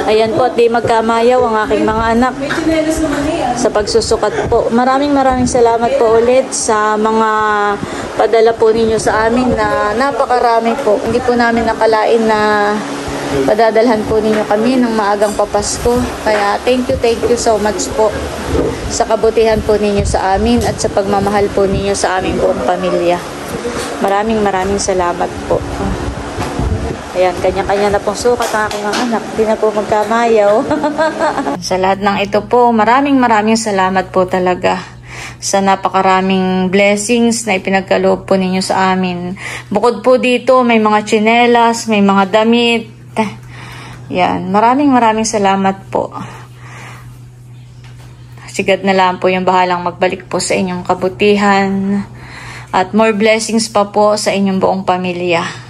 Ayan po, at di magkamayaw ang aking mga anak sa pagsusukat po. Maraming salamat po ulit sa mga padala po ninyo sa amin na napakarami po. Hindi po namin nakalain na padadalhan po ninyo kami ng maagang papasko. Kaya thank you so much po sa kabutihan po ninyo sa amin at sa pagmamahal po ninyo sa aming buong pamilya. Maraming salamat po. Ayan, kanya-kanya na pong sukat ang aking mga anak. Hindi na po magkamayaw. Sa lahat ng ito po, maraming salamat po talaga sa napakaraming blessings na ipinagkaloob po ninyo sa amin. Bukod po dito, may mga tsinelas, may mga damit. Yan, maraming salamat po. Sigad na lang po yung bahalang magbalik po sa inyong kabutihan. At more blessings pa po sa inyong buong pamilya.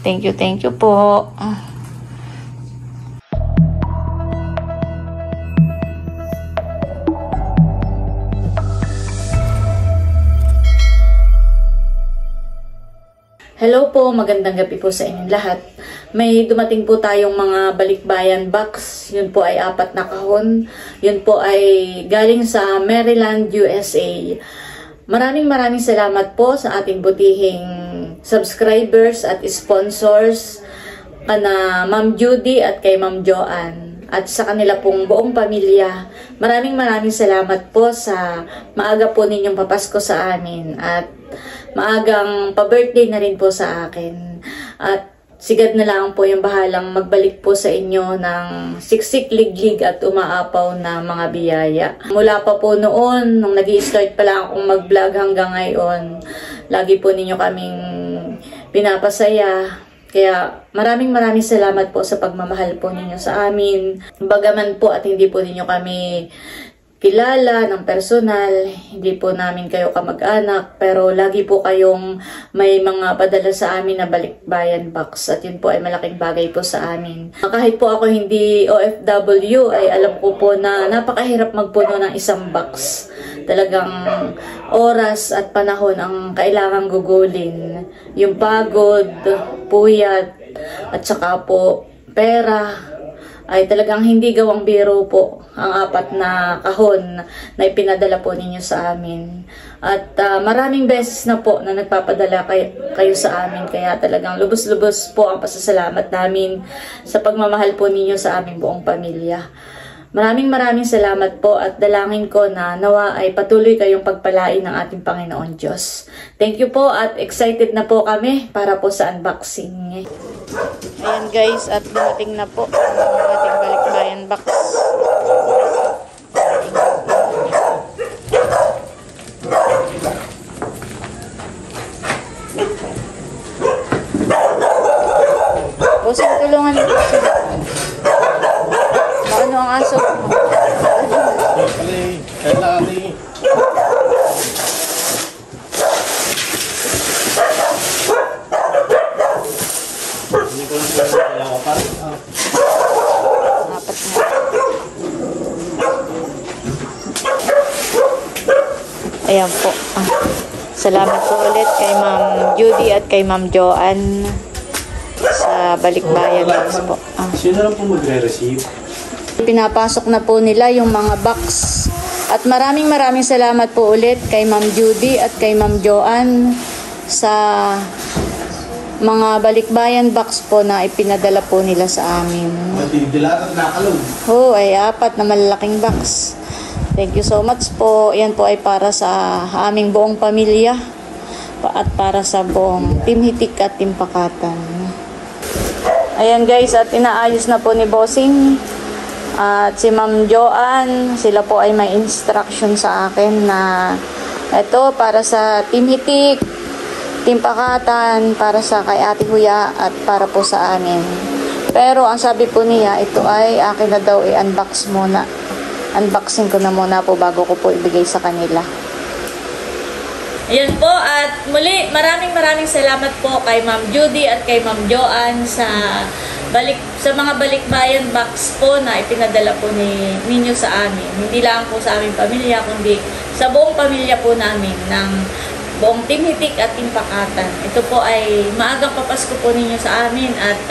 Thank you po. Hello po, magandang gabi po sa inyong lahat. May dumating po tayong mga balikbayan box. Yun po ay 4 na kahon. Yun po ay galing sa Maryland, USA. Maraming salamat po sa ating butihing subscribers at sponsors kana Ma'am Judy at kay Ma'am Joanne at sa kanila pong buong pamilya. Maraming salamat po sa maaga po ninyong papasko sa amin at maagang pa-birthday na rin po sa akin. At sigad na lang po yung bahalang magbalik po sa inyo ng siksik, liglig at umaapaw na mga biyaya. Mula pa po noon, nung nag-i-start pa lang akong mag-vlog hanggang ngayon, lagi po ninyo kaming pinapasaya. Kaya maraming salamat po sa pagmamahal po ninyo sa amin. Bagaman po at hindi po ninyo kami kilala ng personal, hindi po namin kayo kamag-anak, pero lagi po kayong may mga padala sa amin na balikbayan box at yun po ay malaking bagay po sa amin. Kahit po ako hindi OFW ay alam ko po na napakahirap magpuno ng isang box. Talagang oras at panahon ang kailangang gugulin. Yung pagod, puyat, at saka po pera ay talagang hindi gawang biro po ang 4 na kahon na ipinadala po ninyo sa amin. At maraming beses na po na nagpapadala kayo sa amin. Kaya talagang lubos-lubos po ang pasasalamat namin sa pagmamahal po ninyo sa aming buong pamilya. Maraming salamat po at dalangin ko na nawa ay patuloy kayong pagpalain ng ating Panginoon Diyos. Thank you po at excited na po kami para po sa unboxing. Ayan guys, at dumating na po ang ating balikbayan box. Bossing, tulungan mo. Ano ang aso? Ayan po. Salamat po ulit kay Ma'am Judy at kay Ma'am Joanne sa balikbayan box po. Sino lang po magre-receive? Pinapasok na po nila yung mga box. At maraming salamat po ulit kay Ma'am Judy at kay Ma'am Joanne sa mga balikbayan box po na ipinadala po nila sa amin. Ay 4 na malalaking box. Thank you so much po. Yan po ay para sa aming buong pamilya at para sa buong Team Hitik at Team Pakatan. Ayan guys, at inaayos na po ni Bossing at si Ma'am Joanne. Sila po ay may instruction sa akin na ito para sa Team Hitik, Team Pakatan, para sa kay Ate Huya at para po sa amin. Pero ang sabi po niya, ito ay akin na daw i-unbox muna. Unboxing ko na muna po bago ko po ibigay sa kanila. Ayan po, at muli maraming salamat po kay Ma'am Judy at kay Ma'am Joanne sa mga balikbayan box po na ipinadala po ninyo sa amin. Hindi lang po sa aming pamilya, kundi sa buong pamilya po namin ng buong Team Hitik at Team Pakatan. Ito po ay maagang papasko po ninyo sa amin at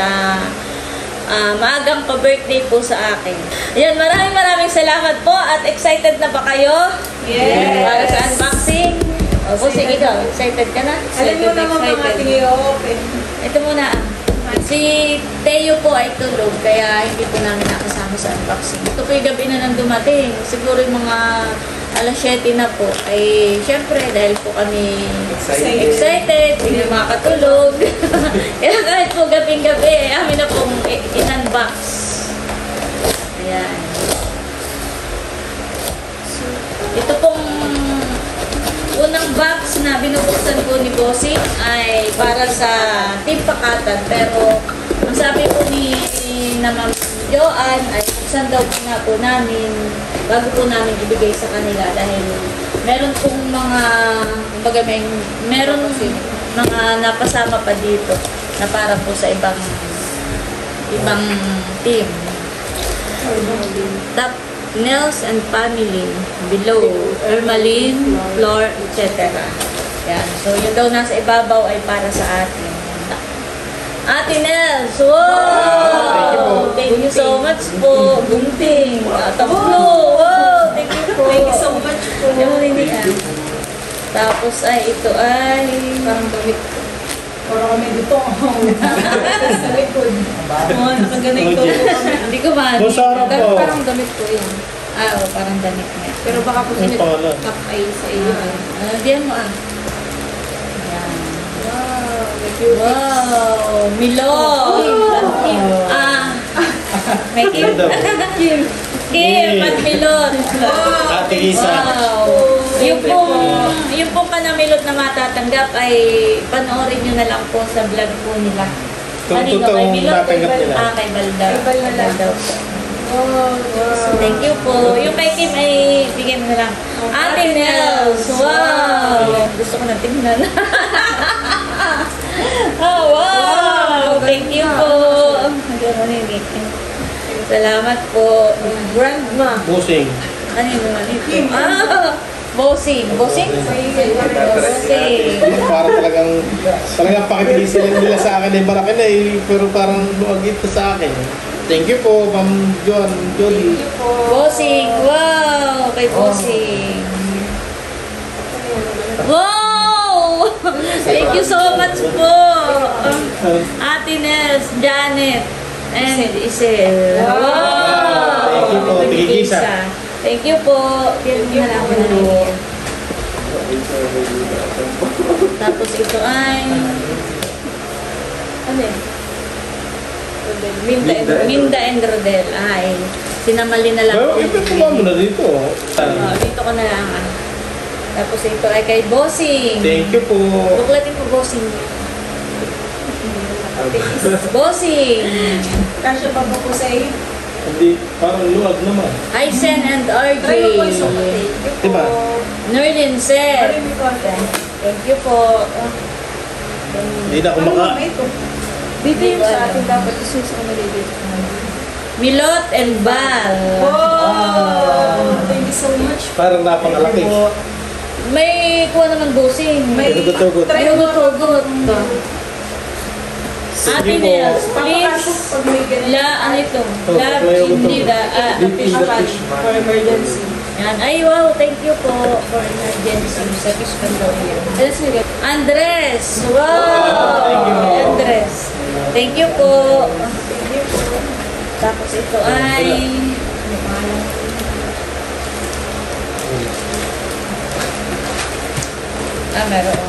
maagang pa-birthday po sa akin. Ayan, maraming salamat po at excited na ba kayo? Yes! Para sa unboxing? O, Bossing, ikaw, excited ka na? Alam mo naman mga tingin open. Ito muna. Si Teo po ay tulog, kaya hindi po namin nakasama sa unboxing. Ito po yung gabi na nang dumating. Siguro yung mga alas 7 na po. Ay, syempre, dahil po kami excited, hindi makatulog. Kaya kahit po gabing-gabi, amin na pong in-unbox. Ayan. Ito pong unang box na binubuksan po ni Bossing ay para sa Team Pakatan. Pero, ang sabi po ni na Ma'am Joan ay buksan daw po na po namin bago po namin ibigay sa kanila dahil meron pong mga meron mga napasama pa dito na para po sa ibang team. Top Nels and family below Ermaline, Flor, etc. Yan. So yun daw nasa ibabaw ay para sa atin. Ate Nels, wow! Thank you so much po. Gunting. Tatlo. Wow! Thank you po. Thank you so much po. Tapos ay ito ay Parang damit. Parang kami dito. Sa likod. Nakaganito. hindi ko man. Masarap po. Parang damit ko yun. Parang damit niya. Pero baka po Ang pangalan. top ay sa iyo. Diyan mo Yan. Wow. May cute. Wow! Milot! May Kim. Kim at Milot. Ate Isa. Wow! Yung pong kanamilot na matatanggap ay panoorin nyo na lang po sa vlog po nila. Kanino? Kay Milot? Natanggap nila. Kay Baldaw. Kay Baldaw. Wow. Thank you po. Yung kay Kim ay bigyan mo na lang. Ate Nels! Wow! Gusto ko na tingnan. Wow! Thank you po. Salamat po. Grandma. Bossing. Kanino man ito? Bossing. Bossing? Bossing. Parang talagang pakitigil nila sa akin ay maraki na pero parang luwag ito sa akin. Thank you po, Ma'am Jolly. Bossing. Wow! Kay Bossing. Wow! Thank you so much po. Ate Nels, Janet, and Isel. Wow! Thank you po, Tigigisa. Thank you po. Thank you po. Tapos ito ay ano yun? Minda and Rodel. Ay, sinamali na lang. Pero ipit mo na dito. Dito ko na lang. Tapos ito ay kay Bossing. Thank you po. Buklatin po Bossing. Bossing. Kasya pa po sa iyo. Hindi, parang luwag naman. Hysen and RJ. Try mo po yung sukat. Diba? Nerlin Seth. Thank you po. Hindi na ako maka... Dito yung sa atin dapat isus ko na dito. Milot and Val. Wow! Thank you so much. Parang napangalaki. May kuha naman Bossing. May hugot-hugot. May hugot-hugot. Ate Nels, please. Pag may ganun. Ano ito? Oh, Love may hugot-hugot. Chinida. Fish pan for emergency. Yan. Ay, wow. Thank you po for emergency. Sa fish pan daw yun. Andres. Wow. Thank you. Andres. Thank you po. Tapos ito ay... meron.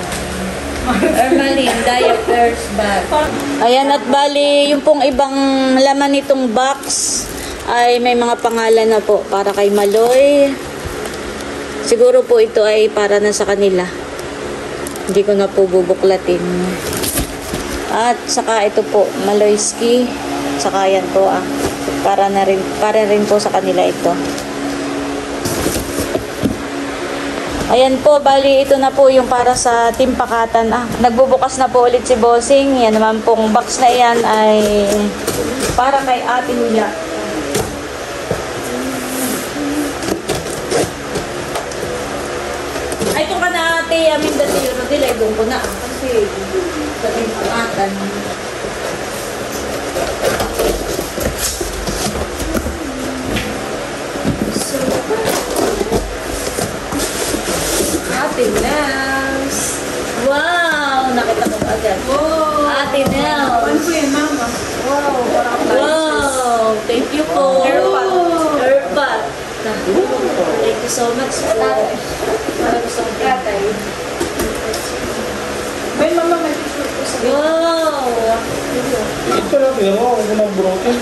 Ermaline, diapers bag. Ayan, at bali, yung pong ibang laman nitong box ay may mga pangalan na po para kay Maloy. Siguro po ito ay para na sa kanila. Hindi ko na po bubuklatin. At saka ito po, Maloyski. Saka yan po para rin po sa kanila ito. Ayan po, bali ito na po yung para sa Team Pakatan. Nagbubukas na po ulit si Bossing. Yan naman pong box na yan ay para kay Ate Nia. Ay, ito ka na ate, amin dati yung rodil, ay doon ko na. Kasi, sabi yung pangatan. So, Ate Nels. Wow! Nakita ko agad. Wow. Ate Nels. Ano po yan, mama? Wow, parang Wow! Thank you po. Airpot. Airpot. Thank you so much po. Para gusto kong tatay. May mama, may picture po sa Wow! Ito lang, tingnan mo kung kumang broken.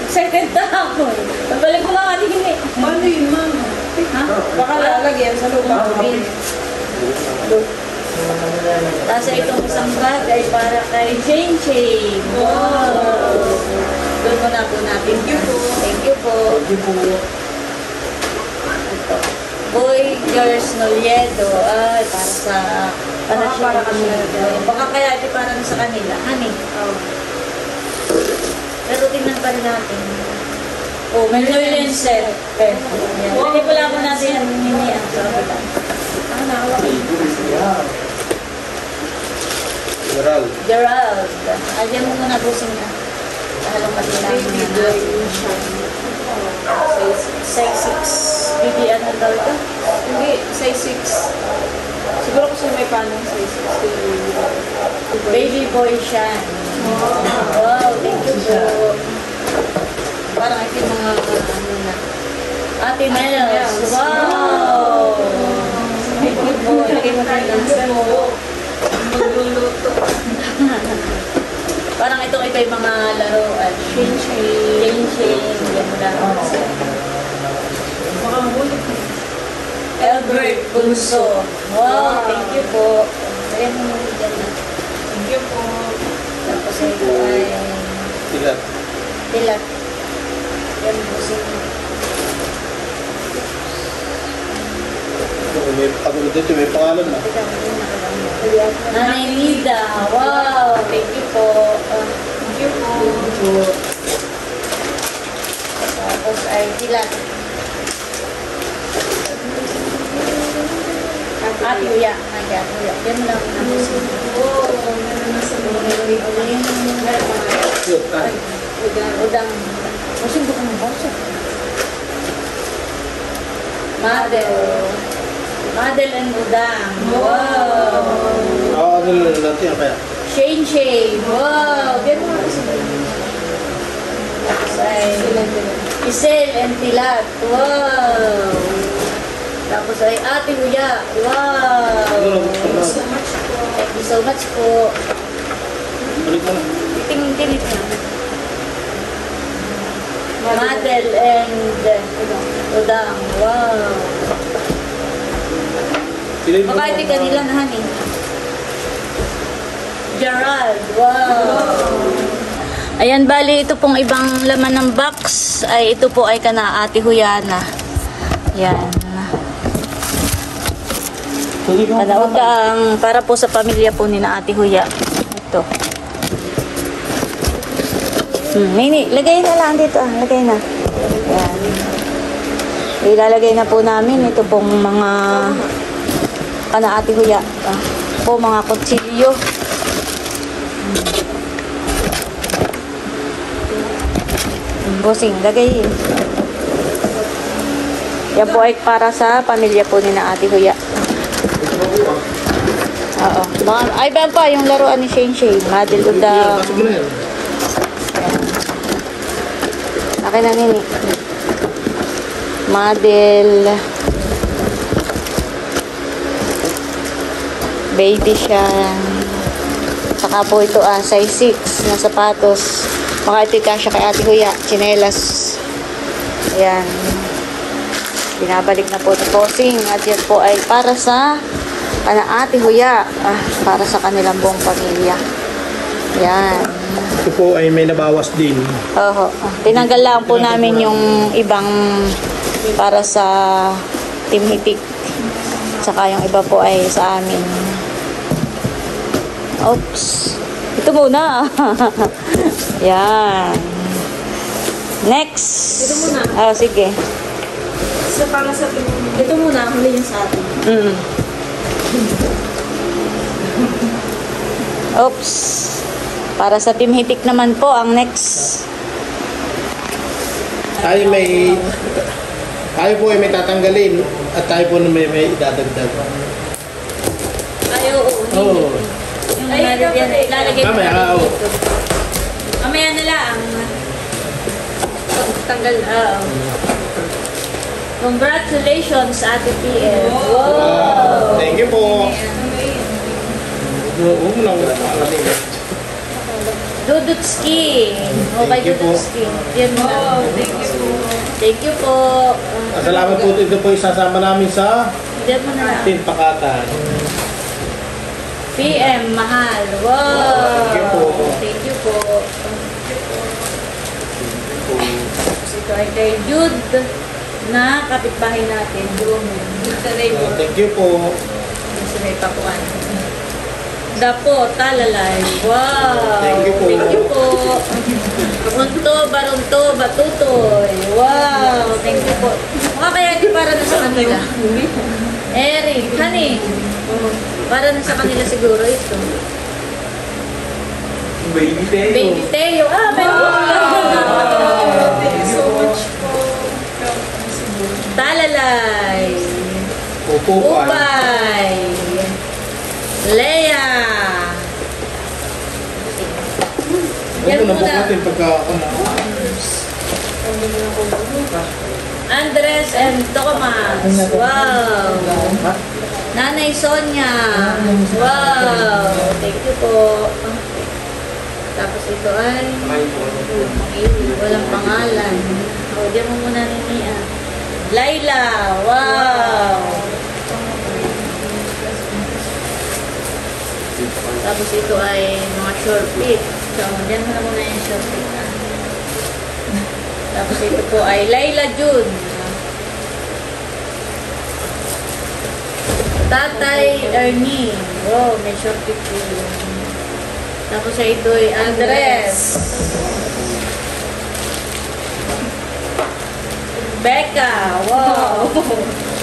Excited na ako. Nagbalik ko nga kanina eh. Paano yun, mama? Ha? Baka lalagyan sa lupa. Tapos itong isang bag ay para kay Jane Jane. Wow! Doon mo na po natin. Thank you po. Thank you po. Thank you po. Ito. Boy, girls, Noliedo. Ay, para sa... Para kanila. Baka kaya ito para sa kanila. Honey. Pero tingnan pa rin natin. Oh, may Noylen set. Wow. Pwede pala po natin ang niniyan. Sabi lang. Nakawak. Gerald. Gerald. Ayan mo muna po siya. Alam pa nila. Baby boy. Size 6. Baby, ano daw ito? Hindi, size 6. Siguro kasi may panong size 6. Baby boy siya. Wow, thank you po. Parang ito yung mga ano na. Ate Nels. Wow! Thank you po. Lagay mo tayo ng Magluluto. Parang itong ito yung mga laruan. Shane. Yan mo lang. Baka mabulit. Albert Bunso. Wow, thank you po. Ayan mo muna dyan na. Thank you po. Tapos ito ay Tilat. tilat. Yan po siya. May pagulod dito, may pangalan na. Nanay Nida. Wow, thank you po. Thank you po. Tapos ay tilat. Ate Uya. Yan lang. Oh, meron na sa Udang. Kasi ko ng basa. Madel and Udang. Wow. Ano lang natin kaya? Shane. Wow. Gano'n nga kasi. Tapos ay Isel and Tilat. Wow. Tapos ay Ate Uya. Wow. Thank you so much po. Balik mo na. Titingin na. Madel and Udang. Wow. Baka ito kanila na honey. Gerald. Wow. Ayan, bali ito pong ibang laman ng box. Ay ito po ay kana Ate Huyana. Yan. Udang para po sa pamilya po ni na Ate Huya. Ito. Nini, lagay na lang dito. Lagay na. Yan. Ilalagay na po namin ito pong mga kana Ate Huya. Po mga kutsilyo. Busing, lagay. Yan po ay para sa pamilya po ni na Ate Huya. Oo. Ay, ba pa yung laruan ni Shane. Madel Udang. Pasok mo na yan. Akin na nini. Madel. Baby siya. Saka po ito size 6 na sapatos. Baka ito kasya kay Ate Huya. Chinelas. Ayan. Binabalik na po ito posing. At yan po ay para sa Ate Huya. Para sa kanilang buong pamilya. Ayan. Ito po ay may nabawas din. Oo. Tinanggal lang po namin yung ibang para sa Team Hipik. Saka yung iba po ay sa amin. Oops. Ito muna. Yan. Next. Ito muna. Sige. Sa para sa ito muna, huli yung sa atin. Oops. Para sa Team Hitik naman po, ang next. Tayo po ay may tatanggalin at tayo po na may idadagdag. Ay, oo. Oo. Yung ilalagay mo Mamaya, oo. dito. Mamaya na lang. Tanggal, Congratulations, Ate PM. Wow! Thank you po. Dudutski. Okay, Thank you po. Dudutski. Yan mo na. Thank you. Thank you po. Salamat po. Ito po isasama namin sa Yan mo na lang. Tinpakatan. PM, mahal. Wow! Thank you po. Thank you po. Ito ay kay Jude na kapitbahay natin. Thank you po. Sa may pakuan. Dapo, talalay. Wow! Thank you po. Thank you po. Unto, barunto, batutoy. Wow! Thank you po. Mukha kaya di para na sa kanila. Eric, honey. Para na sa kanila siguro ito. Baby Teo. Baby Teo. Ah, may Thank you so much po. Talalay. Upupay. Upay. Leia. Yan Ano na po muna. natin pagka Andres and Tomas. Wow. Nanay Sonia. Wow. Thank you po. Tapos ito ay walang pangalan. O, diyan mo muna ni Mia. Laila. Wow. Tapos ito ay mga short fit. So, diyan mo na muna yung short fit. Tapos ito po ay Laila June. Tatay Ernie. Wow, may short fit yun. Tapos ito ay Andres. Becca. Wow.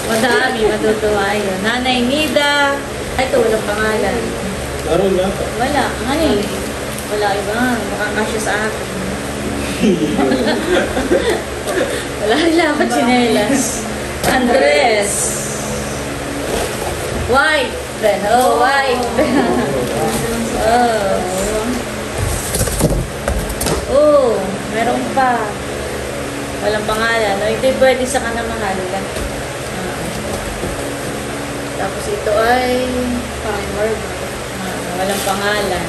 Madami, matutuwa yun. Nanay Nida. Ay, ito, walang pangalan. Laro niya. Wala. Honey. Wala iba. Makakasya sa akin. Wala rin lapat sinelas. Andres. White. Oh, white. Oh. Oh, meron pa. Walang pangalan. No, ito'y pwede sa kanamahal. Tapos ito ay walang pangalan.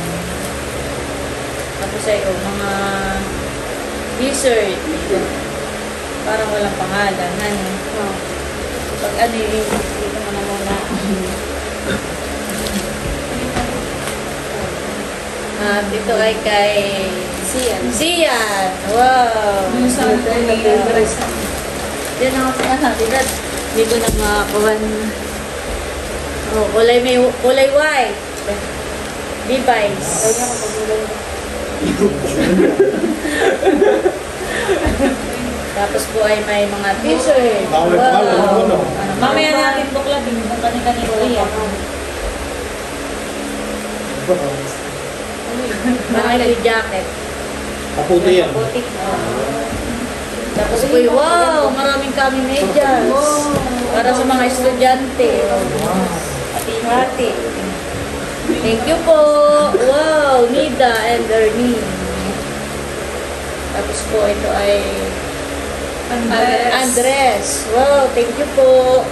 Tapos ay mga dessert. Parang walang pangalan. Ano? Pag ano yung dito mo na muna. Dito ay kay Sian. Wow. Yan ako sa natin. Hindi ko na makakuha. Oh, kulay white. Levi's. Tapos po ay may mga t-shirt. Wow. Mamaya natin buklatin kung kani-kanino yan. Marami jacket. Kaputi yan. Kaputi. Tapos po, wow, maraming kami medyas. Para sa mga estudyante. Hati-hati. Thank you po. Wow, Nida and Ernie. Tapos po, ito ay Andres. Wow, thank you po.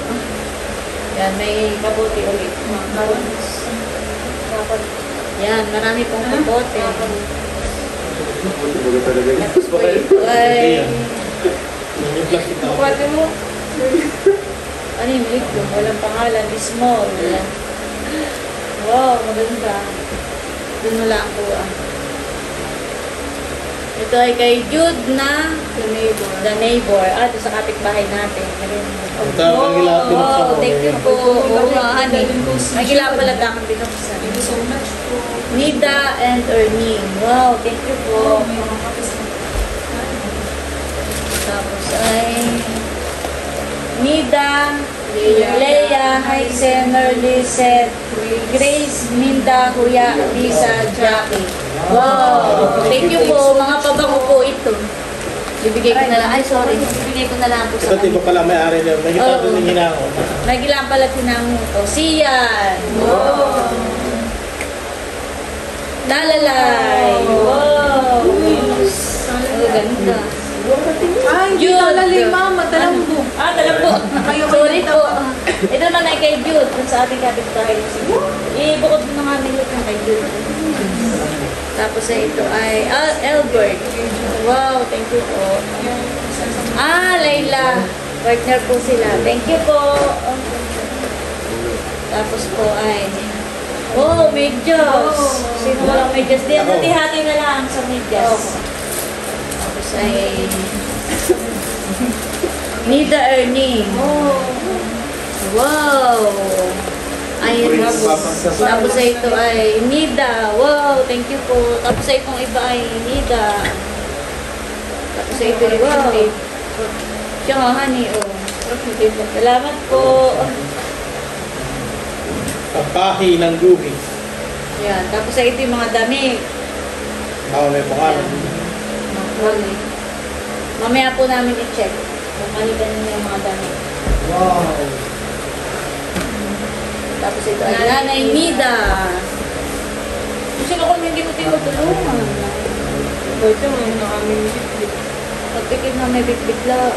Yan, may kabuti ulit. Yan, marami pong kabote. Tapos po, ito ay Yung plastic na. Pwede mo. ano yung liquid? Walang pangalan. Small. Wow, maganda. Doon wala ako Ito ay kay Jude na The Neighbor. Ito sa kapitbahay natin. Ang tawag nila, binuksan Wow, ko. thank you po. Honey. Nagila pala akong binuksan. Thank you so much po. Nida and Ernie. Wow, thank you po. Tapos ay Nida, Leia, Haisen, Merlisette, Grace, Minda, Kuya, Lisa, Jackie. Wow! Thank you po. Mga pabango po ito. Bibigay ko na lang. Ay, sorry. Bibigay ko na lang po sa Ito, di ba pala may-ari na? May kita doon yung hinako. Nagilang pala tinango ko. Siyan! Wow! Talalay! Wow! Ang ganda. Ay, hindi Jude. talalay, mama. Talambo. Talambo. Sorry po. Ito naman ay kay Jude. Kung sa ating kapitbahay. Ibukod mo na nga nilot ng kay Jude. Tapos ito ay Albert. Wow, thank you po. Layla. Partner po sila. Thank you po. Tapos po ay medyas. Sino walang medyas? Hati-hati na lang sa medyas. Tapos ay Nida Ernie. Wow. Iris. Tapos ay ito ay Nida. Wow, thank you po. Tapos ay itong iba ay Nida. Tapos ay ito ay wow. Siya nga, honey. Salamat po. Papahi ng guhi. Yan. Tapos ay ito yung mga damit. May pangalan. Mamaya po namin i-check. Kung kanina yung mga damit. Wow. Tapos ito ay Nanay Nida. Kasi ako hindi mo tinutulungan. Ito, may nakaming bitbit. Pagpikit na may bitbit lang.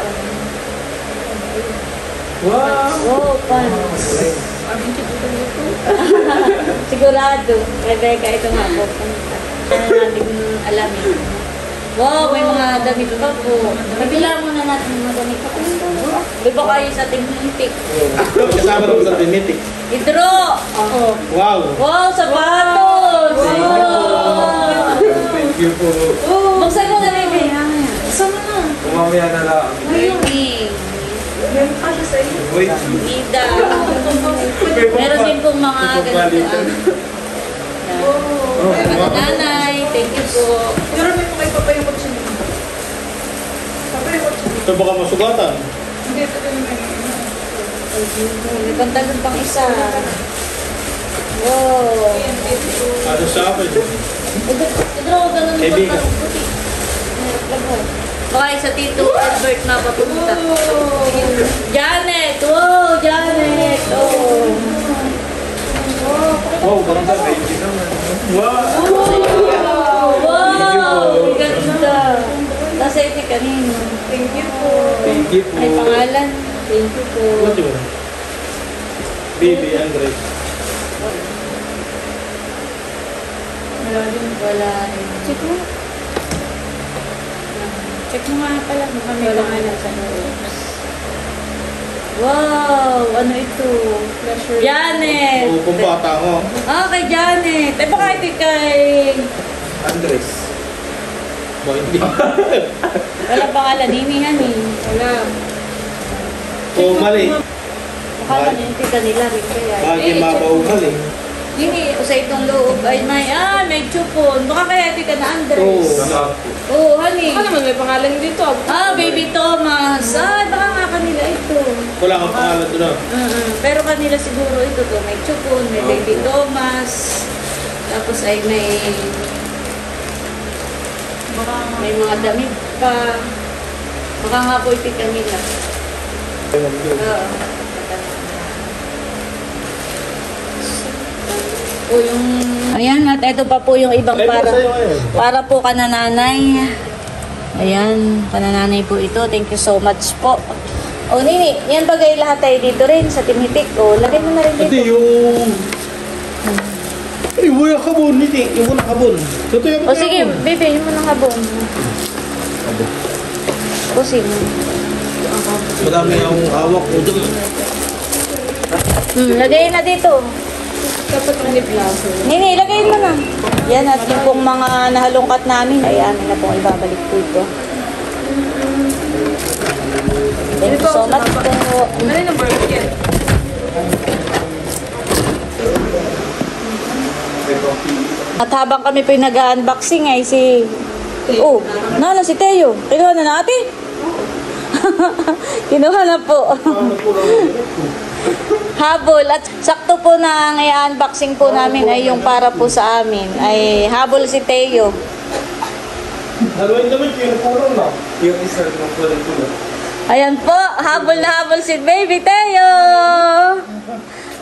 Wow. Pants. Abing kiputan nito. Sigurado. Rebecca, ito nga po. Ano natin alamin. Wow, may mga damit pa po. Pabila muna natin mga damit pa po. Di ba kayo sa Timitik? Kasama na po sa Timitik. Idro! Wow. Wow, sapatos! Wow! Thank you po. Buksan mo na, baby. Saan na? Kumamaya na lang. Baby. Meron pa siya sa iyo. Wait. Nida. Meron din pong mga ganito. Nanay, thank you po. Pero may mga ipapayukot siya nito. Papayukot siya. Ito baka masugatan. Hindi, ito naman. May pantalon pang isa. Wow. Ano sa akin? Idro, ganun mo Kaibigan. Baka sa Tito Albert na papunta. Janet! Wow, Janet! Wow, ganda. Baby naman. Wow. Wow! Ganda! Nasa ito kanino. Thank you po. Thank you po. May pangalan. Thank you po. What yun? Baby Andres. Wala. Check mo. Check mo nga pala. Mukhang may pangalan sa loob. Wow! Ano ito? Pleasure. Janet! Oo, kung bata ko. Kay Janet. Baka ito kay... Andres. Boy, hindi. Wala pangalan. Hinihan eh. Wala. Oo, mali. Baka ito kanila rin kaya. Bagay mabaugal eh. Hindi, sa itong loob ay may chupon. Baka kaya ito ka na Andres. Oo. Honey. Baka naman may pangalan dito. Baby Thomas. Baka nga kanila ito. Wala kang pangalan doon. Pero kanila siguro ito to. May chupon, may Baby Thomas. Tapos ay may mga damit pa. Baka nga po ito kanila. Yung... Ayan, at ito pa po yung ibang para po kanananay. Ayan, kanananay po ito. Thank you so much po. Nini, yan bagay lahat tayo dito rin sa Timitik. Lagay mo na rin dito. Ito yung... Ibu yung kabon, Niti. Ibu na kabon. Sige, baby, yun mo ng habong. Sige. Madami ang hawak ko doon. Lagay na dito. Dapat may plazo. Nini, ilagay mo na. Yan, at yung pong mga nahalungkat namin, ay amin na pong ibabalik po ito. Thank you so much po. Ano yung burger? At habang kami po yung nag-unboxing ay si... si Teo. Kinuha na natin. Kinuha na po. Habol. At sakto po na ang i-unboxing po namin ay yung para po sa amin. Ay habol si Teo. Haluin naman yung puro na. Yung isa ng kulay-kulay. Ayan po, habol na habol si Baby Teo.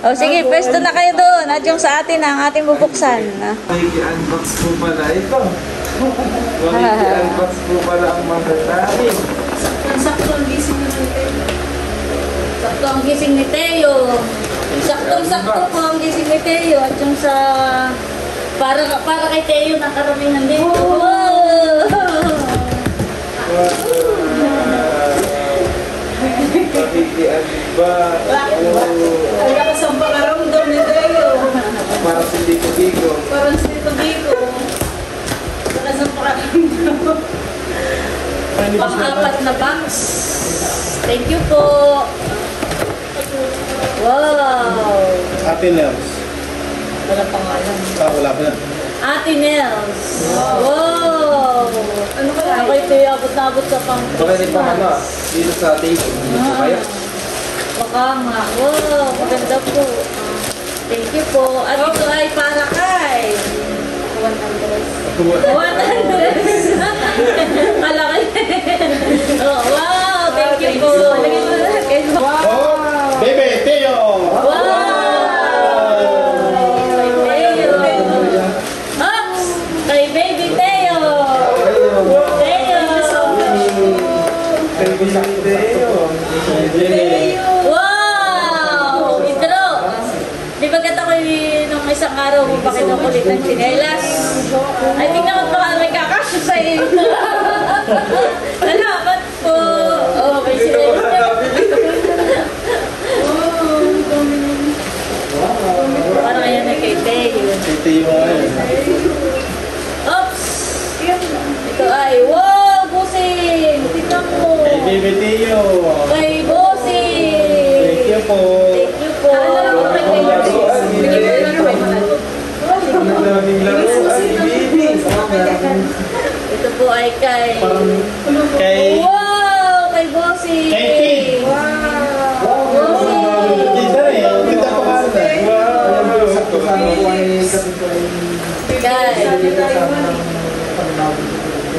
O sige, pwesto na kayo doon. At yung sa atin ang ating bubuksan. Makiki-unbox po pala ito. Makiki-unbox po pala ang mga namin. Sakto ang gising na ng Teo. Sakto ang gising ni Teo. Saktong-sakto po ang gising ni Teo. At yung sa... Para kay Teo na karamihan dito. Wow! Makiki-unbox. Ang lakas ang pakaramdam ni Teo. Para sa Bigo-Bigo. Parang si Bigo. Lakas ang pakaramdam. Pang-apat na box. Thank you po. Wow! Ate Nels. Wala pangalan. Wala pa na. Ate Nels. Wow! Ano kaya? Ako ito yung abot-abot sa pang Baka din pa ano, dito sa table. Dito kaya. Baka nga. Wow! Maganda po. Thank you po. At ito ay para kay 100. 100. Kalaki. Oh, wow! Thank you po. Oh, Bebe, Teo! Wow! Ops! Kay Baby Teo! Teo! Wow! Idro! Di ba gata ko nung isang araw mo pa kinukulit ng chinelas? Ay, tingnan mo pa may kakasya sa iyo. Salamat po! Oh, may chinelas. Parang yan na kay Teo. Ito yung Oops! Ito ay, wow! Busing! Tignan mo! Hey, Bebe, Teo! Kay Busing! Thank you po! Thank you po! Ito po ay kay... Kay... Wow! Kay Busing! Kay Kay. Wow! Busing! Kita rin. Kita po ka na. Kay...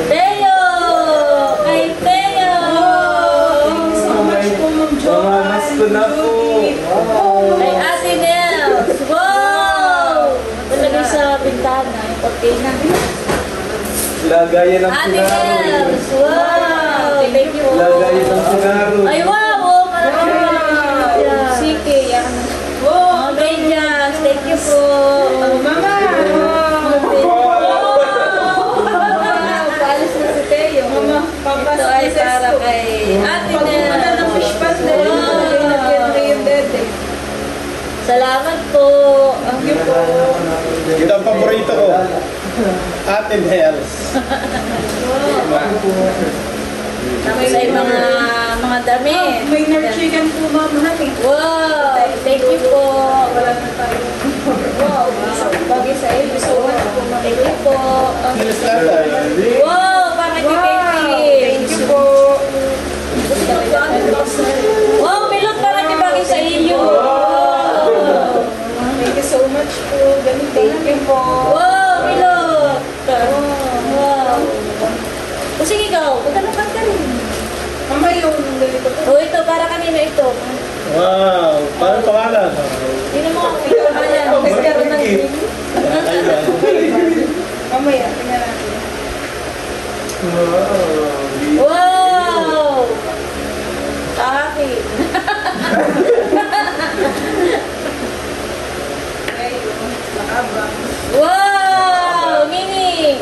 Teo! Kay Teo! Mamamas ko na po. Kay Ate Nels! Wow! Talagay sa bintana. Yung kortina. Lagayan ng Ate sinaro. Nels! Wow! Thank you po. Lagayan ng sinaro. Ay, wow! Oh, maraming Sige, yan. Wow! Medyas! Thank you po. Mama! Paalis na si Teo. Mama, Ito ay para kay Ate Nels. Pagpunta ng fish pond na yun. Lagyan na yung dede. Salamat po. Thank you po. Ito ang paborito ko. Ate Nels. Sa mga damit. May nurchigan po, mama. Wow! Thank you po. Wala na tayo. Wow! Bagay sa iyo. So much po. Thank you po. Nels tatay. Wow! Para kay Katie. Thank you po. Wow! Milot para kay bagay sa iyo. Thank you so much po. Thank you po. Wow! Milot! Wow! O sige ikaw, pagkanapan ka rin. Mama, yung ganito po. O ito, para kanina ito. Wow! Parang pangalan. Hindi mo ako pinakalan. Nagkaroon ng Mamaya, tingnan natin. wow! Sa akin. Ay, nakabang. Wow! Mini!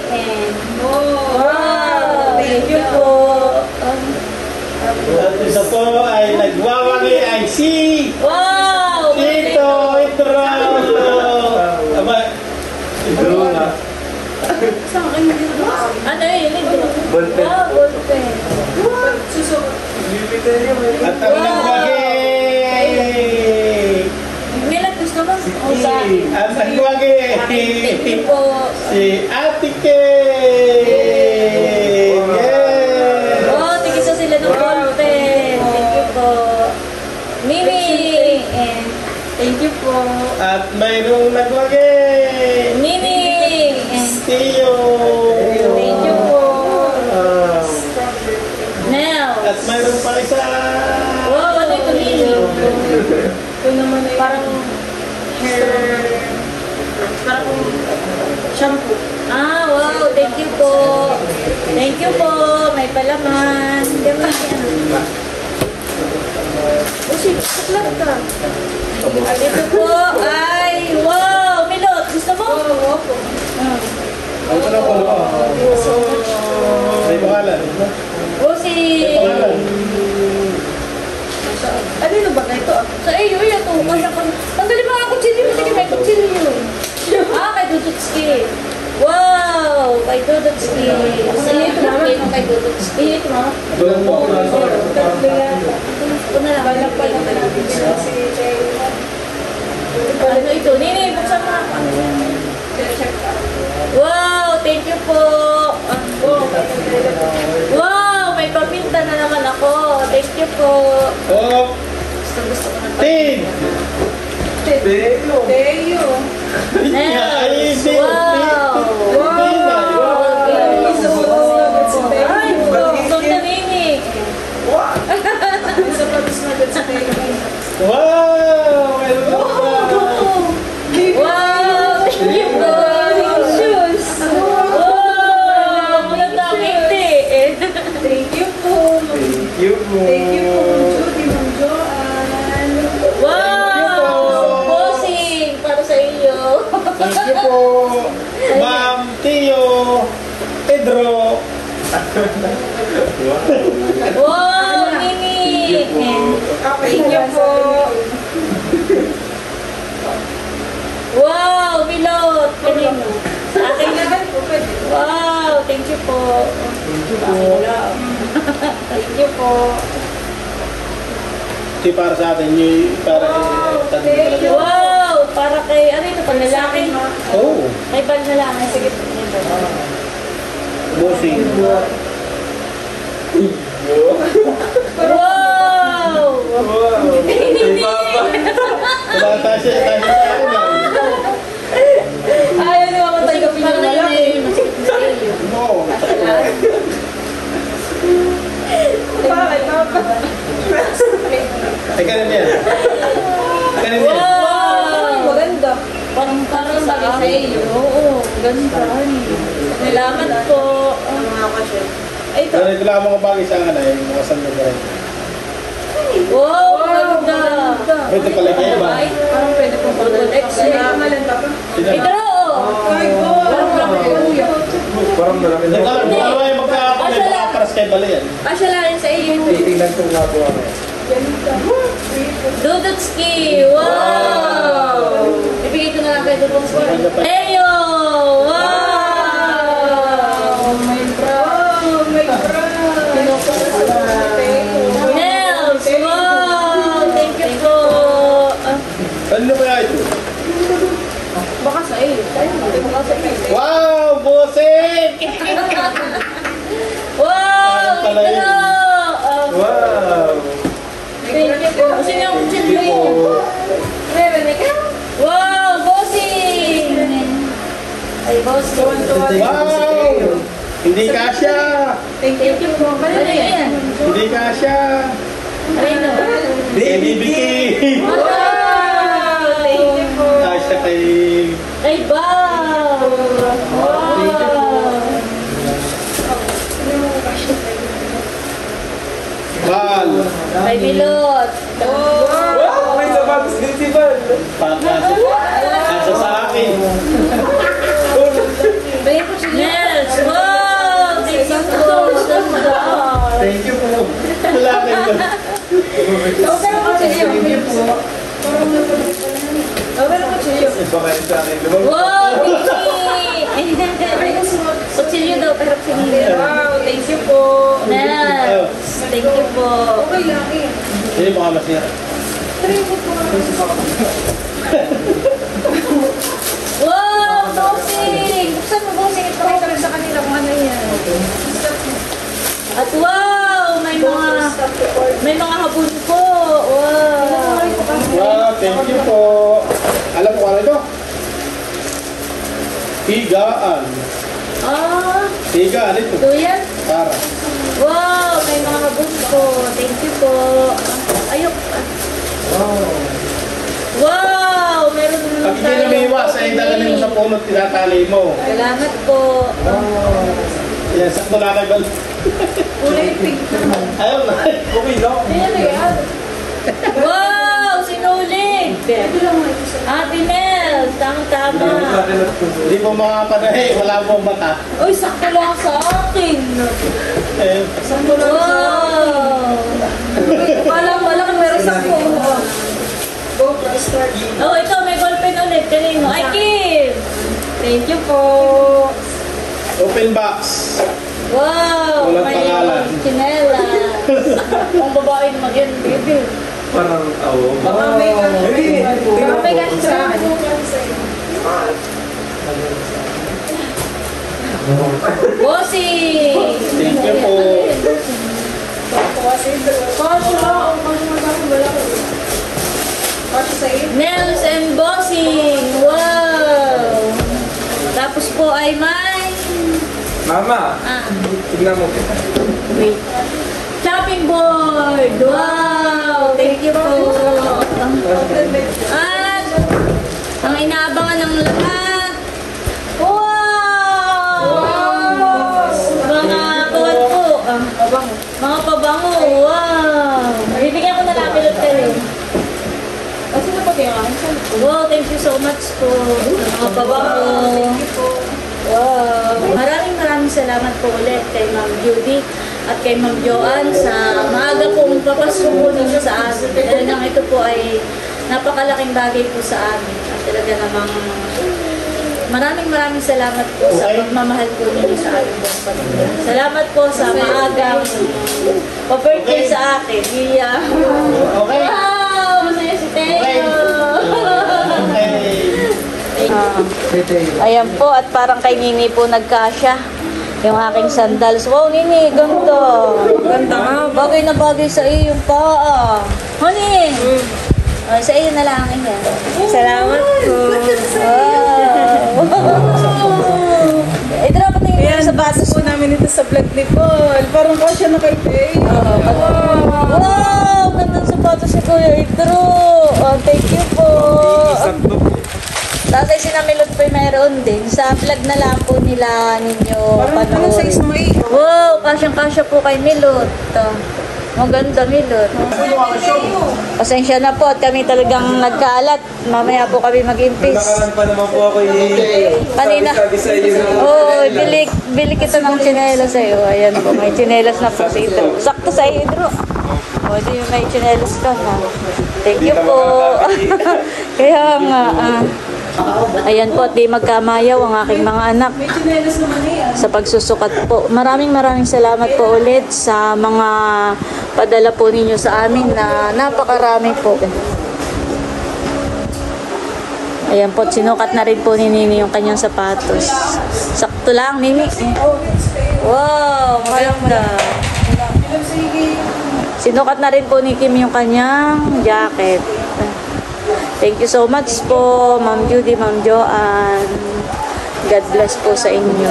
Wow! Thank you po. At isa po ay nagwawangi ay si Wow! Tito Itro. Aba, Itro na. Saan kayo dito? Ano yun? Ballpen. Wow, ballpen. Susunod. At ang nagwagi. Milat gusto mo? O sa akin. Ang nagwagi. Thank you po. Si Ate Kay. Yeah. Oh, tigisa sila ng ballpen. malaki sa... Wow, ano ito nini? Ito naman ay Parang hair. Parang shampoo. Ah, wow, thank you po. Thank you po. May palaman. Diba yan? O, sige, saklat ka. Ito po ay, wow, Milot, gusto mo? Oo po. Ang ano ko ba? May pangalan. O, si... Ano yung ba ito? Sa iyo, yan to. Kaya ka... Tanggalin mo nga kutsilyo. Sige, may kutsilyo. Ah, kay Dudutski. Wow! Kay Dudutski. Sa iyo, tumama. Kay Dudutski. Ito, mama. Doon po. Ito na lang. Balak pa naman natin si Jay. Ano ito? Nini, buksan mo ako. Check ka. Wow! Thank you po. Wow! May paminta na naman ako. Thank you po. Oh! Gusto ko na pa. Tin! Teo. Teo. Nels! Wow! Ay, gusto na Nini. Isa pa gusto na sa Teo. Wow! Welcome! Wow! Thank you po. Shoes. Wow! Maganda ang ngiti. Thank you po. Thank you po. Thank you po, Judy, Ma'am Joanne. Wow! Bossing para sa iyo. Thank you po! Ma'am, Tio, Pedro. Wow! Nini. Thank you po. Wow! Milot. Kanino? Sa akin na. Kailangan po pwede. Wow! Thank you po. Thank you po. Di para sa atin, yung para thank you. Wow! Para kay, ano ito, panlalaki? Oh, Kay panlalaki. Sige. bossing. Wow! Wow. Kay Papa. Wala tayo sa akin. Ayaw na ako tayo kapin ng malaki. No. Bakit, Papa? Ay, ganun yan. Ganun yan. Wow! Maganda. Parang bagay sa iyo. Oo, ganda. Salamat po. Mga kasya. Ay, ito. Pero ito lang mga bagay sa akin ay mga sandal. Wow! Ganda. Ito pala kayo ba? Parang pwede pong pag-collect. Excellent. Pangalan, Papa? Ito! Ay, God. Parang malaki po yun. Parang malaki na. Dalawa yung magkakaparas kay Bali yan. Pasya lang sa iyo. Titingnan ko nga po ako. Dudutski! Wow! Ibigay ko na lang kay Dudutski. Eyo! Wow! Oh my God. Oh my God. Nels! Wow! Thank you po! Ano kaya ito? Baka sa iyo. Baka sa iyo. Wow! Bossing! Wow! Pala yun. Ito! Wow. Thank you po. Sino yung children mo? Meron ka? Wow! Bossing! Ay, bossing. Wow! Hindi kasya! Thank you po. Ano yan? Hindi kasya! Ano? Baby! Wow! Thank you po. Kasya kay... Ay, wow! Wow! Bal! Ay, Milot! Wow! May sapatos din si Val. Asa sa akin! Nels! Wow! Thank you po! Thank you po! Wala kayo. Okay ako sa iyo. Okay ako sa iyo. Baka yun sa akin. Lumang. Wow! Tini! Kutsilyo daw, pero sinili. Wow, thank you po. Nels! Thank you po. Okay lang eh. Hindi mo kamas niya. Try mo po. Wow! Bossing! Buksan mo, bossing. Pakita lang sa kanila kung ano yan. At wow! May mga habon po. Wow! Wow, thank you po. Alam mo kung ano ito? Higaan. Ah! Higaan ito. Ito yan? Para. Wow, may mga gusto. Thank you po. Ayok. Wow, meron Pag hindi na may iwas, ay dadalhin mo sa punot, tinatali mo. Salamat po. Yan, sakto lalagol. Kulay pink. Ayaw na. Okay, no? Ayan na yan. Wow, sinulig. Ate Mel, tama-tama. Hindi mo makapanahe, wala mo mata. Uy, sakto lang sa akin. Eh, Sakto lang sa akin. Wow. Wala kang meron sakto. Go, start. Oh, ito, may ballpen ulit. Kanino? Ay, Kim. Thank you po. open box. Wow, Walang may pangalan. chinela. Ang babae naman yan, baby. Parang, oo. Baka may Hindi. Baka may gasto sa akin. Bossy! Thank you po. Kaso lang, wala ko. Kaso sa'yo. Nails and bossing! Wow! Tapos po ay may... Mama, Ah, tignan mo. wait. Chopping board! Wow! Thank you po! At ang inaabangan ng lahat. Wow! Mga kawat po. Mga pabango. Wow! Bibigyan ko na lang pilot kayo. Kasi napag-iaan. Wow, thank you so much po. Mga pabango. Wow! Maraming salamat po ulit kay Ma'am Judy at kay Ma'am Joanne sa maaga pong papasko po ninyo sa amin. Talagang ito po ay napakalaking bagay po sa amin. At talaga namang maraming salamat po sa pagmamahal po ninyo sa amin buong pamilya. Salamat po sa maagang pa-birthday sa akin. Yeah. Okay. Wow! Masaya si Teo! Ayan po, at parang kay Nini po nagkasya yung aking sandals. Wow, Nini, ganda. Ganda nga. Bagay na bagay sa iyo yung paa. Honey! Sa iyo na lang yan. Salamat po. Wow! Eh, dapat na yung sapatos. po namin ito sa vlog ni Paul. Parang kasya na kay Faye. Wow! Ganda ng sapatos si Kuya Idro. Oh, thank you po. Sakto po. Tatay sinamilot po mayroon din. Sa vlog na lang po nila ninyo Parang anong size mo eh? Wow, kasyang-kasya po kay Milot. Maganda, Milot. Pasensya na po at kami talagang nagkaalat. Mamaya po kami mag-impis. Nakaran pa naman po ako Kanina. sabi sa iyo. Oo, bili kita ng tsinelas sa'yo. Ayan po, may tsinelas na po si Idro. Sakto sa Idro. O, di may tsinelas ka na. Thank you po. Kaya nga, ayan po, at di magkamayaw ang aking mga anak May chinelas naman eh. sa pagsusukat po. Maraming salamat po ulit sa mga padala po ninyo sa amin na napakarami po. Ayan po, sinukat na rin po ni Nini yung kanyang sapatos. Sakto lang, Nini. Wow, maganda. Sinukat na rin po ni Kim yung kanyang jacket. Thank you so much po, Ma'am Judy, Ma'am Joanne. God bless po sa inyo.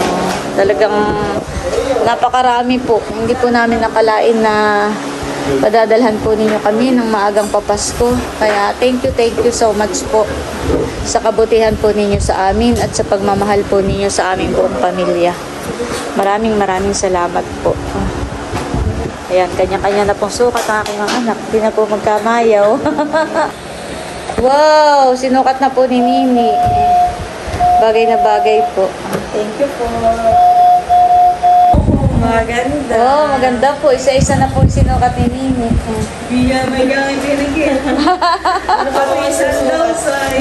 Talagang napakarami po. Hindi po namin nakalain na padadalhan po ninyo kami ng maagang papasko. Kaya thank you so much po sa kabutihan po ninyo sa amin at sa pagmamahal po ninyo sa aming buong pamilya. Maraming salamat po. Ayan, kanya-kanya na pong sukat ang aking mga anak. Hindi na po magkamayaw. Wow! Sinukat na po ni Nini. Bagay na bagay po. Thank you po. Maganda. Oh, maganda po. Isa-isa na po yung sinukat ni Nini. Biya, may gawin pinigil. Ano pa po yung sandals ay?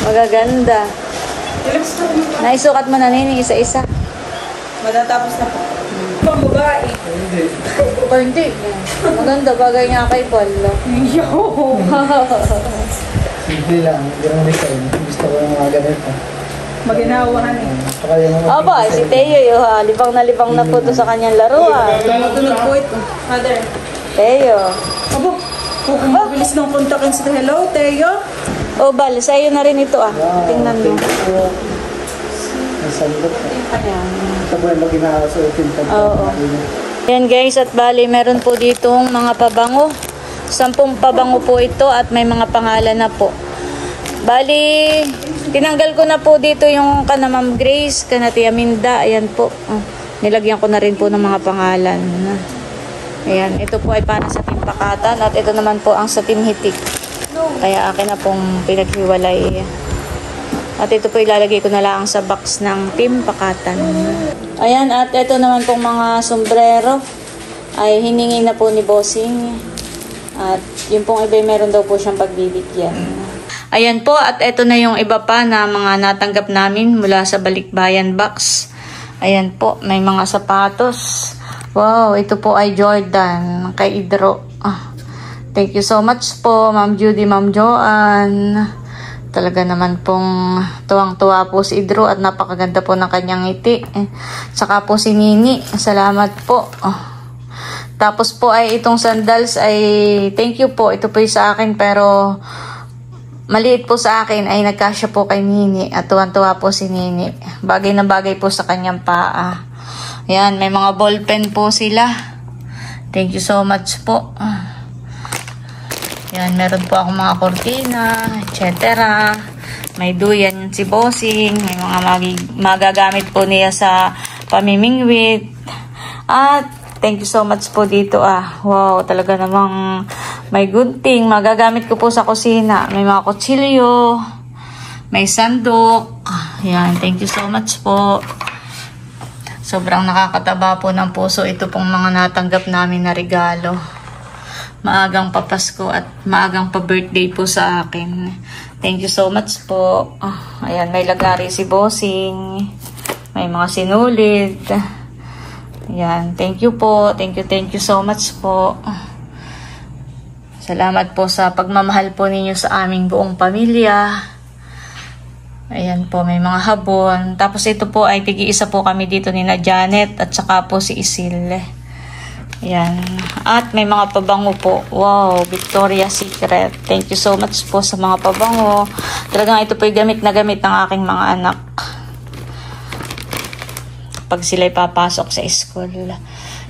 Magaganda. Naisukat mo na, Nini, isa-isa. Matatapos na po. Pang babae. O hindi. Maganda. Bagay nga kay Paul. Simple lang, ganun design. Gusto ko yung mga ganito. Maginawahan eh. Saka yung mga Aba, si Teo, libang na po to sa kanyang laruan. Tunog po ito. Mother. Teo. Abo, kung mabilis ng kontakin sa hello, Teo. O, Bal, sa'yo na rin ito ah. Tingnan mo. Ang sandok. Ayan. Ito po yung maginawa sa utin. Oo. Ayan guys, at bali meron po ditong mga pabango. 10 pabango po ito at may mga pangalan na po. Bali, tinanggal ko na po dito yung kana Ma'am Grace, kana Tia Minda. Ayan po. Nilagyan ko na rin po ng mga pangalan. Ayan, ito po ay para sa Team Pakatan at ito naman po ang sa Team Hitik. Kaya akin na pong pinaghiwalay. At ito po ilalagay ko na lang sa box ng Team Pakatan. Ayan, at ito naman pong mga sombrero ay hiningi na po ni Bossing. At yung pong iba meron daw po siyang pagbibigyan. Ayan po, at ito na yung iba pa na mga natanggap namin mula sa Balikbayan box. Ayan po, may mga sapatos. Wow, ito po ay Jordan kay Idro. Thank you so much po, Ma'am Judy, Ma'am Joanne. Talaga naman pong tuwang-tuwa po si Idro at napakaganda po ng kanyang ngiti. Saka po si Nini, salamat po. Tapos po ay itong sandals ay thank you po. Ito po yung sa akin pero maliit po sa akin ay nagkasya po kay Nini at tuwang-tuwa po si Nini. Bagay na bagay po sa kanyang paa. Ayan, may mga ballpen po sila. Thank you so much po. Ayan, meron po akong mga kortina, etc. May duyan si Bossing. May mga magagamit po niya sa pamimingwit. At thank you so much po dito. Wow, talaga namang may gunting. Magagamit ko po sa kusina. May mga kutsilyo. May sandok. Ayan, thank you so much po. Sobrang nakakataba po ng puso ito pong mga natanggap namin na regalo. Maagang pa Pasko at maagang pa birthday po sa akin. Thank you so much po. Ayan, may lagari si Bossing. May mga sinulid. Ayan, thank you po. Thank you so much po. Salamat po sa pagmamahal po ninyo sa aming buong pamilya. Ayan po, may mga habon. Tapos ito po ay tigi-isa po kami dito ni na Janet at saka po si Isil. Ayan. At may mga pabango po. Wow, Victoria's Secret. Thank you so much po sa mga pabango. Talagang ito po ay gamit na gamit ng aking mga anak pag sila'y papasok sa school.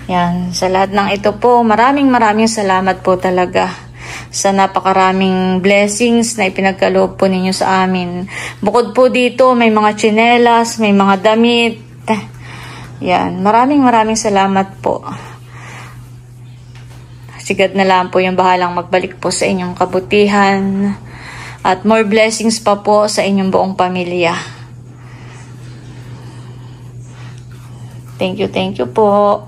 Yan, sa lahat ng ito po, maraming salamat po talaga sa napakaraming blessings na ipinagkaloob po ninyo sa amin. Bukod po dito, may mga tsinelas, may mga damit. Yan, maraming salamat po. Sigad na lang po yung bahalang magbalik po sa inyong kabutihan at more blessings pa po sa inyong buong pamilya. Thank you po.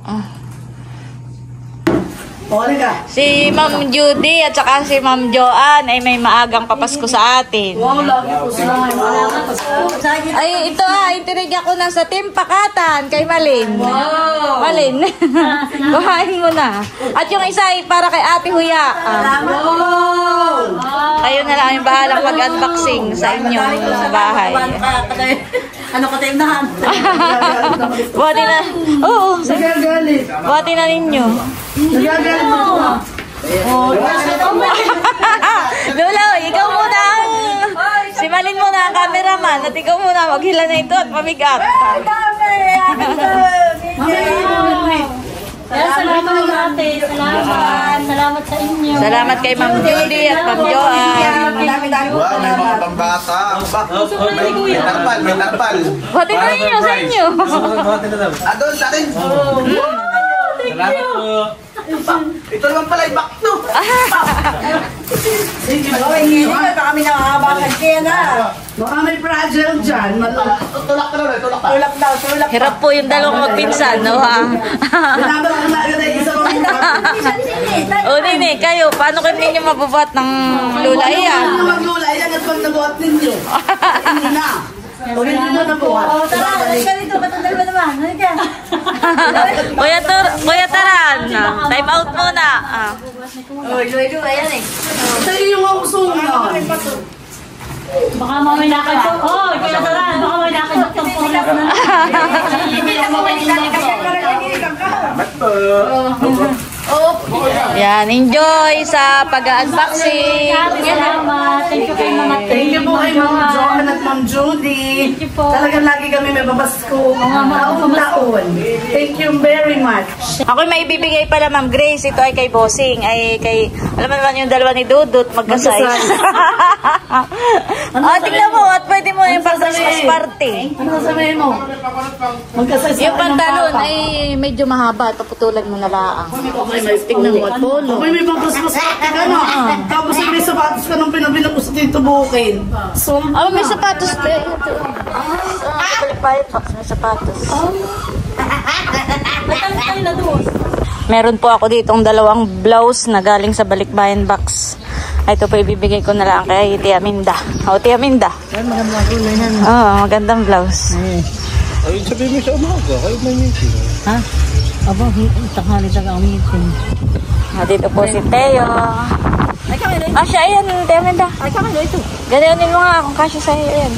Si Ma'am Judy at saka si Ma'am Joanne ay may maagang papasko sa atin. Ay, ito itirigya ko na sa Team Pakatan kay Malin. Wow. Malin, kuhain mo na. At yung isa ay para kay Ate Huya. Kayo na lang yung bahalang mag-unboxing sa inyong bahay. Ano ka tayo nahan? Buhati na. Oo. Buhati na ninyo. Lola, ikaw muna ang si Malin muna ang cameraman at ikaw muna maghila na ito at pamigat. Salamat ate. Salamat sa inyo. Salamat kay Ma'am Judy at Ma'am Joanne. Wow, may mga pambata. May tarpal. Buhati na ninyo sa inyo. Doon sa akin. Salamat po. Ito naman pala yung back to. Hindi pa kami nakakabakan kaya na. Baka may fragile dyan. Tulak na rin, tulak pa. Tulak daw, tulak. Hirap po yung dalawang magpinsan, no ha? Binabaw ko na agad ay isang O nini, kayo, paano kayo ninyo mabubuhat ng lulay yan? maglulay yan at pag nabuhat ninyo. Hindi na. Pag hindi na nabuhat. Tara, halika dito. Patandal mo naman. Halika. Kuya Taran, time out muna. Luay-luay yan eh. Ito yung usong na. Baka mamay nakadok. Oh, kaya tara. Baka mamay nakadok ng pulas na. Salamat po. Yan. Ayan, enjoy sa pag-unboxing. Salamat. Thank you kay Mama Tay. Thank you po kay Ma'am Joan at Ma'am Judy. Thank you po. Talagang lagi kami may babasko. Taon-taon. Thank you very much. Ako may bibigay pala, Ma'am Grace. Ito ay kay Bossing. Ay kay, alam mo naman yung dalawa ni Dudut, magka-size. Tingnan mo, at pwede mo yung pang-Christmas party. Ano sasabihin mo? Magkasaysa Yung pantalon ay medyo mahaba. Paputulan mo na lang. Tingnan mo at polo. May pang-Christmas party ka na. Tapos may sapatos ka nung pinabila ko sa Tito Bukin. So, Oh, may sapatos pa. May sapatos. Meron po ako ditong dalawang blouse na galing sa Balikbayan box. Ito po ibibigay ko na lang kay Tia Minda. O, Tia Minda. Magandang blouse. Ay, sabihin mo sa umaga, kayo may meeting. Ha? Aba, tanghali taga ang meeting. Dito po si Teo. Siya, ayan, Tia Minda. Ganonin mo nga kung kasya sa iyo. Ayan.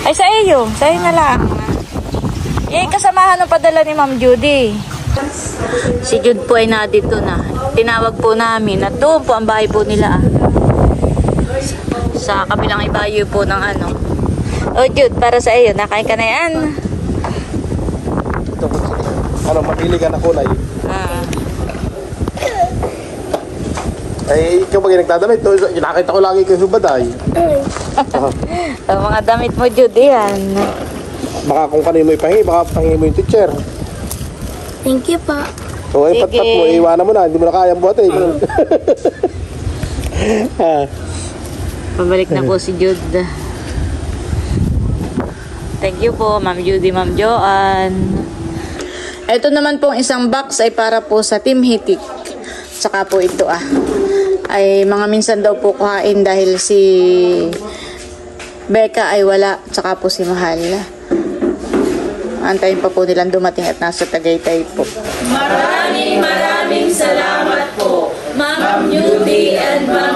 Ay, sa iyo. Sa iyo na lang. Kasamahan ng padala ni Ma'am Judy. Si Jude po ay nadito na. Tinawag po namin at doon po ang bahay po nila. Sa kabilang ibayo po ng ano. Oh, Jude, para sa iyo. Nakain ka na yan. Ito, ano, mapili ka na kulay. Ay, ikaw ba yung nagdadamit? Nakita ko lagi kayo hubaday. Ang mga damit mo, Jude, yan. Baka kung kanino mo ipahingi, baka pahingi mo yung teacher. Thank you po. So, ay patpat mo, iwanan mo na, hindi mo na kayang buhatin. Pabalik na po si Jude. Thank you po, Ma'am Judy, Ma'am Joanne. Ito naman pong isang box ay para po sa Team Hitik. Saka po ito ay mga minsan daw po kuhain dahil si Becca ay wala. Saka po si Mahal. Antayin pa po nilang dumating at nasa Tagaytay po. Maraming salamat po, Ma'am Judy and Ma'am